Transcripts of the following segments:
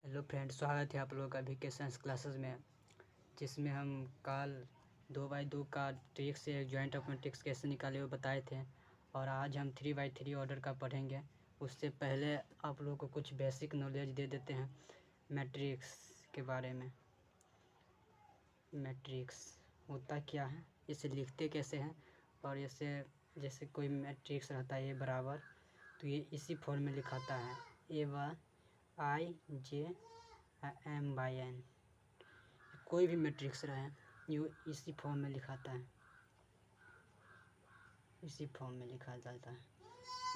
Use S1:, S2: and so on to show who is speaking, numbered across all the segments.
S1: Hello friend, स्वागत है आप लोगों का वीके साइंस क्लासेस में, जिसमें हम कल 2x2 का ट्रिक से जॉइंट ऑफ मैट्रिक्स कैसे निकाले वो बताए थे। और आज हम 3x3 ऑर्डर का पढ़ेंगे। उससे पहले आप लोगों को कुछ बेसिक नॉलेज दे देते हैं मैट्रिक्स के बारे में। मैट्रिक्स होता क्या है, इसे लिखते कैसे हैं, और इसे जैसे कोई मैट्रिक्स रहता है ए बराबर, तो ये इसी फॉर्म में लिखाता है A/I/J/M/N। कोई भी मैट्रिक्स रहे ये इसी फॉर्म में लिखाता है, इसी फॉर्म में लिखा जाता है।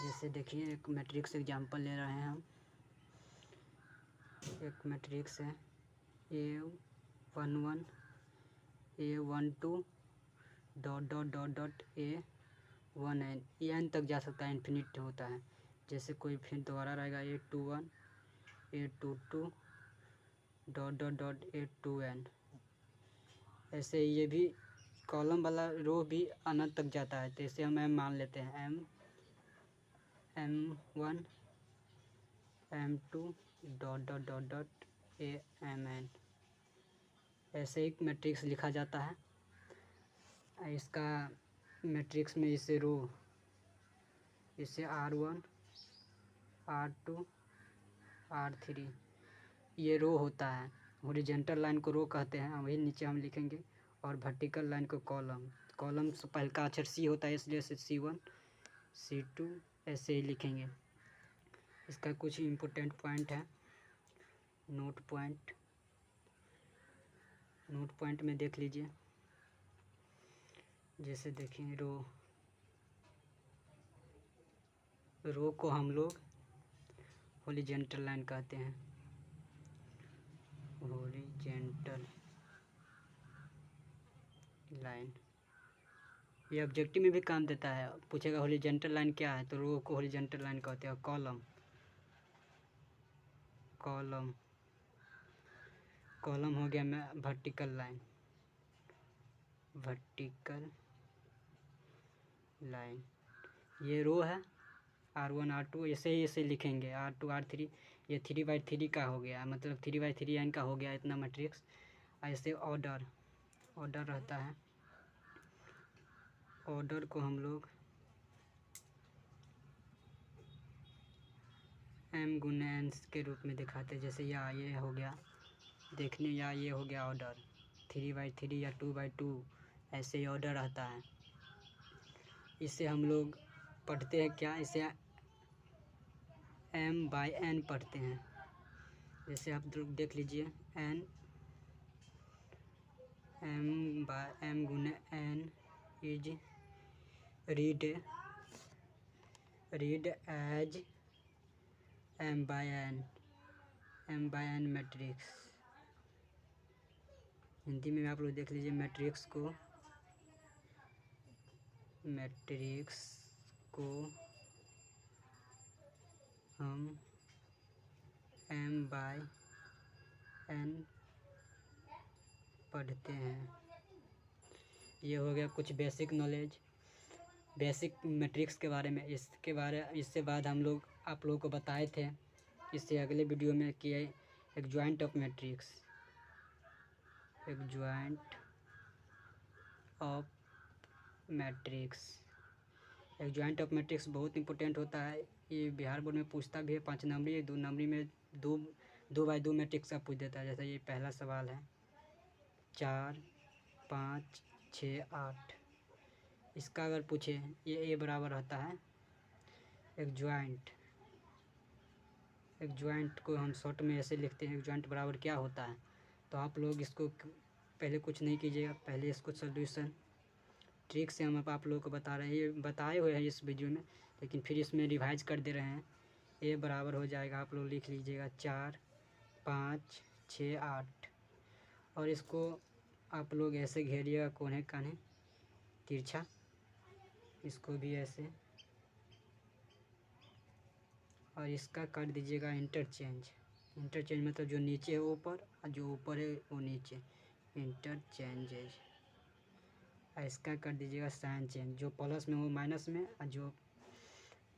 S1: जैसे देखिए, एक मैट्रिक्स एग्जांपल ले रहे हैं हम। एक मैट्रिक्स है A11 A12 ... A1n, ये n तक जा सकता है, इन्फिनिट होता है। जैसे कोई फिर दोबारा रहेगा A21 A22 ... A2n। ऐसे ये भी कॉलम वाला रो भी अनंत तक जाता है, तो इसे हम m मान लेते हैं। M1 M2 ... AMn। ऐसे ही मैट्रिक्स लिखा जाता है। इसका मैट्रिक्स में इसे रो, इसे R1 R2 R3 ये रो होता है। हॉरिजॉन्टल लाइन को रो कहते हैं, वही नीचे हम लिखेंगे। और वर्टिकल लाइन को कॉलम। कॉलम से पहले का अक्षर C होता है, इसलिए इसे C1 C2 ऐसे ही लिखेंगे। इसका कुछ इम्पोर्टेंट पॉइंट है, नोट पॉइंट में देख लीजिए। जैसे देखें, रो को हम लोग हॉरिजॉन्टल लाइन कहते हैं। हॉरिजॉन्टल लाइन ये ऑब्जेक्टिव में भी काम देता है। पूछेगा हॉरिजॉन्टल लाइन क्या है, तो रो को हॉरिजॉन्टल लाइन कहते हैं। कॉलम हो गया मैं वर्टिकल लाइन। ये रो है R1 R2, ऐसे लिखेंगे। R2 R3 ये 3x3 का हो गया, मतलब 3x3 n का हो गया इतना मैट्रिक्स। ऐसे ऑर्डर रहता है। ऑर्डर को हम लोग m गुने n के रूप में दिखाते हैं। जैसे ये हो गया देखने, या ये हो गया ऑर्डर 3x3 या 2x2, ऐसे ही ऑर्डर रहता है। इसे हम लोग पढ़ते हैं क्या, इसे m/n पढ़ते हैं। जैसे आप देख लीजिए, m गुने n is read as m/n matrix. Hindi में आप लोग देख लीजिए, मैट्रिक्स को हम m/n पढ़ते हैं। ये हो गया कुछ बेसिक नॉलेज, बेसिक मैट्रिक्स के बारे में। इससे बाद हम लोग आप लोगों को बताए थे इससे अगले वीडियो में कि एक जॉइंट ऑफ मैट्रिक्स बहुत इंपॉर्टेंट होता है। ये बिहार बोर्ड में पूछता भी है, 5 नंबरी 2 नंबरी में 2x2 मैट्रिक्स का पूछ देता है। जैसे ये पहला सवाल है 4 5 6 8। इसका अगर पूछे, ये A बराबर रहता है एक ज्वाइंट को हम शॉर्ट में ऐसे लिखते हैं, एक ज्वाइंट बराबर क्या होता है। तो आप लोग इसको पहले कुछ नहीं कीजिएगा, पहले इसको सोल्यूशन ट्रिक से हम आप लोगों को बता रहे हैं। ये बताए हुए हैं इस वीडियो में, लेकिन फिर इसमें रिवाइज कर दे रहे हैं। A बराबर हो जाएगा, आप लोग लिख लीजिएगा 4 5 6 8। और इसको आप लोग ऐसे घेरिएगा कोने काने तिरछा, इसको भी ऐसे। और इसका कर दीजिएगा इंटरचेंज मतलब जो नीचे है ऊपर और जो ऊपर है वो नीचे, इंटरचेंजेज। इसका कर दीजिएगा साइन चेंज, जो प्लस में वो माइनस में, और जो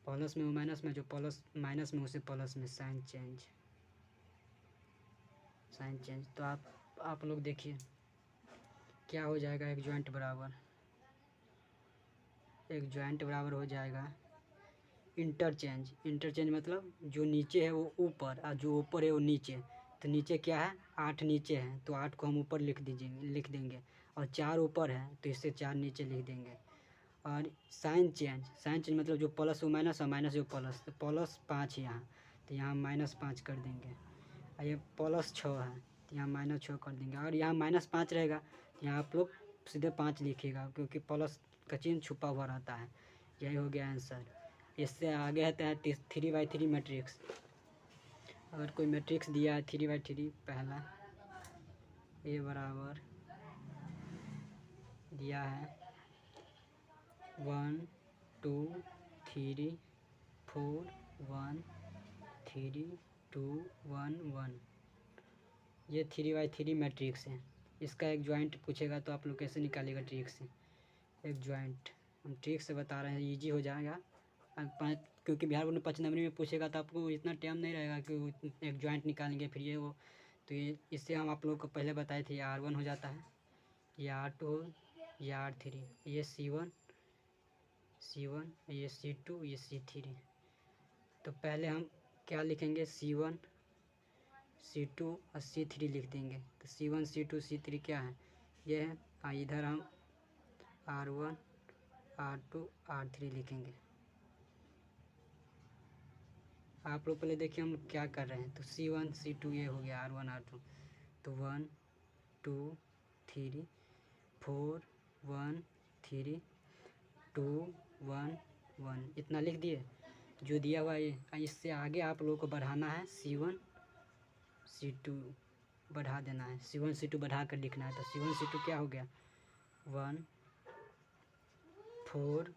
S1: प्लस में वो माइनस में, जो प्लस माइनस में उसे प्लस में, साइन चेंज। Sign change. तो आप लोग देखिए क्या हो जाएगा। एक जॉइंट बराबर हो जाएगा इंटरचेंज। इंटरचेंज मतलब जो नीचे है वो ऊपर और जो ऊपर है वो नीचे। तो नीचे क्या है, 8 नीचे है तो 8 को हम ऊपर लिख देंगे और 4 ऊपर है तो इससे 4 नीचे लिख देंगे। और साइन चेंज मतलब जो प्लस वो माइनस और माइनस जो प्लस, तो प्लस 5 यहाँ तो यहाँ -5 कर देंगे। और ये प्लस 6 है तो यहाँ -6 कर देंगे। और यहाँ -5 रहेगा तो यहाँ आप लोग सीधे 5 लिखिएगा क्योंकि प्लस का चिन्ह छुपा हुआ रहता है। यही हो गया आंसर। इससे आगे आता है 3×3 मैट्रिक्स। अगर कोई मैट्रिक्स दिया है 3×3, पहला ए बराबर दिया है 1 2 3 4 1 3 2 1 1। ये 3×3 मैट्रिक्स है। इसका एक जॉइंट पूछेगा तो आप लोग कैसे निकालिएगा ट्रिक से। एक जॉइंट हम ट्रिक से बता रहे हैं, इजी हो जाएगा। क्योंकि बिहार बोर्ड में 5 नंबर में पूछेगा तो आपको इतना टाइम नहीं रहेगा कि एक जॉइंट निकालेंगे फिर ये वो। तो ये इससे हम आप लोग को पहले बताए थे, ये R1 हो जाता है, ये R2, ये R3, ये C1, ये C2, ये C3। तो पहले हम क्या लिखेंगे, C1 C2 और C3 लिख देंगे। तो C1 C2 C3 क्या है, ये है। इधर हम R1 R2 R3 लिखेंगे। आप लोग पहले देखिए हम लोग क्या कर रहे हैं। तो C1 C2 ये हो गया R1 R2। तो 1 2 3 4 1 3 2 1 1 इतना लिख दिए जो दिया हुआ ये। इससे आगे आप लोगों को बढ़ाना है C1 C2 बढ़ा देना है। C1 C2 बढ़ा कर लिखना है। तो C1 C2 क्या हो गया 1 4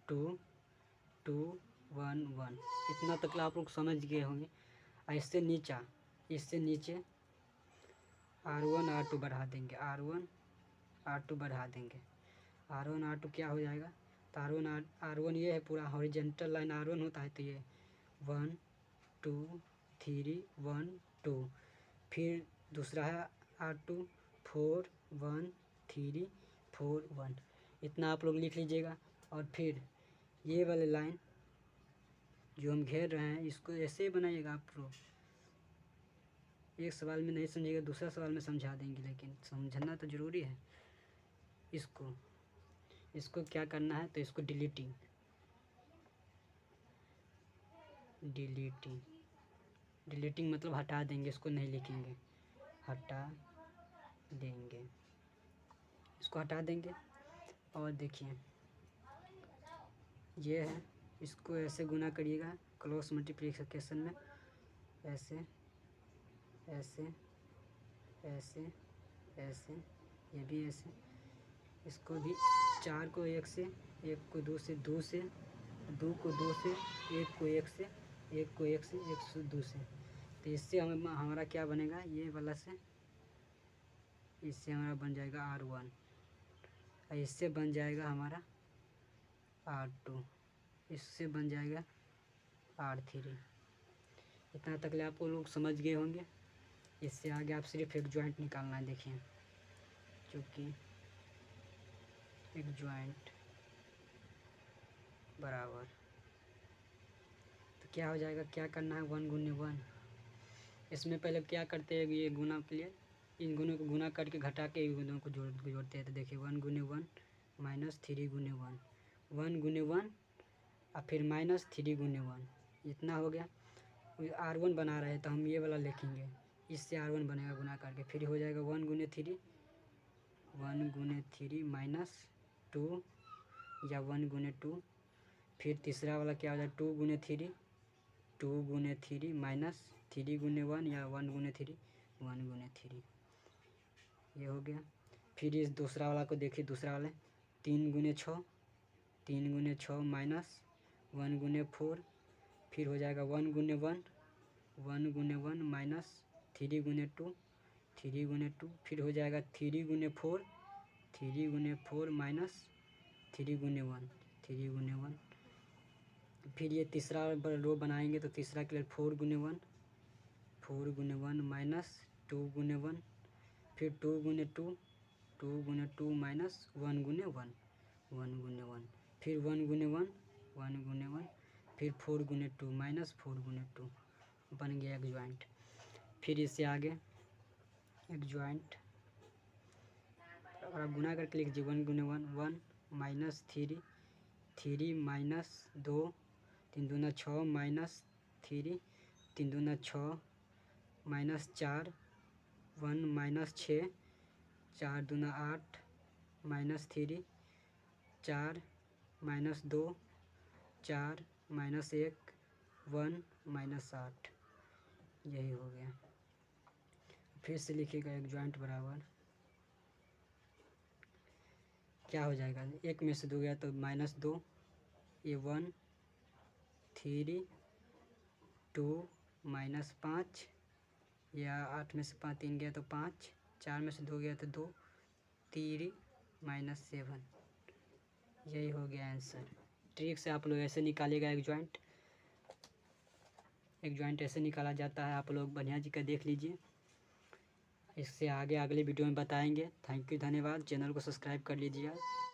S1: 2 2 1 1। इतना तक आप लोग समझ गए होंगे। इससे नीचे R1 R2 बढ़ा देंगे, R1 R2 बढ़ा देंगे। R1 R2 क्या हो जाएगा, तो R1 ये है पूरा हॉरिजेंटल लाइन R1 होता है। तो ये 1 2 3 1 2। फिर दूसरा है R2 4 1 3 4 1। इतना आप लोग लिख लीजिएगा। और फिर ये वाले लाइन जो हम घेर रहे हैं इसको ऐसे ही बनाइएगा आप लोग। एक सवाल में नहीं समझिएगा दूसरा सवाल में समझा देंगे, लेकिन समझना तो ज़रूरी है। इसको क्या करना है, तो इसको डिलीटिंग मतलब हटा देंगे, इसको नहीं लिखेंगे, हटा देंगे, इसको हटा देंगे। और देखिए ये है, इसको ऐसे गुना करिएगा क्रॉस मल्टीप्लिकेशन में, ऐसे ऐसे ऐसे ऐसे, ये भी ऐसे। इसको भी 4 को 1 से, 1 को 2 से, 2 से, 2 को 2 से, 1 को 1 से, 1 को 1 से, 1 से 2 से। तो इससे हमारा क्या बनेगा, ये वाला से इससे हमारा बन जाएगा R1 और इससे बन जाएगा हमारा R2, इससे बन जाएगा R3। इतना तक ले आप लोग समझ गए होंगे। इससे आगे आप सिर्फ एक जॉइंट निकालना है। देखिए चूँकि एक जॉइंट बराबर, तो क्या हो जाएगा, क्या करना है 1×1। इसमें पहले क्या करते हैं, ये गुना के लिए इन गुणों को गुना करके घटा के इन गुणों को जोड़ते हैं। तो देखिए 1×1 -3×1, 1×1 और फिर -3×1, इतना हो गया। R1 बना रहे हैं तो हम ये वाला लिखेंगे, इससे R1 बनेगा गुना करके। फिर हो जाएगा 1×3 -2 या 1×2। फिर तीसरा वाला क्या हो जाएगा 2×3 -3×1 या 1×3 1×3, ये हो गया। फिर इस दूसरा वाला को देखिए, दूसरा वाला 3×6 -1×4। फिर हो जाएगा 1×1 -3×2 3×2। फिर हो जाएगा 3×4 -3×1 3×1। फिर ये तीसरा रो बनाएंगे तो तीसरा के लिए 4×1 -3×2 2 गुने 1, फिर 2 गुने 2, 2 गुने 2 माइनस 1 गुने 1, 1 गुने 1, फिर 1 गुने 1, 1 गुने 1, फिर 4 गुने 2 माइनस 4 गुने 2, बन गया एक ज्वाइंट। फिर इससे आगे एक ज्वाइंट अगर आप गुना करके लिख दीजिए 1 गुने 1, 1 माइनस 3, 3 माइनस 2, 3 दूना 6 माइनस 3, 3 दूना 6 माइनस 4, 1 माइनस 6, 4 दूना 8 माइनस 3, 4 माइनस 2, 4 माइनस 1, 1 माइनस 8, यही हो गया। फिर से लिखिएगा एक ज्वाइंट बराबर क्या हो जाएगा, एक में से 2 गया तो माइनस 2, ये 1, 3, 2 माइनस 5, या 8 में से 5 3 गया तो 5, 4 में से 2 गया तो 2, 3 माइनस 7, यही हो गया आंसर। ट्रिक से आप लोग ऐसे निकालिएगा एक ज्वाइंट ऐसे निकाला जाता है, आप लोग बढ़िया जी का देख लीजिए। इससे आगे अगले वीडियो में बताएंगे। थैंक यू, धन्यवाद। चैनल को सब्सक्राइब कर लीजिए।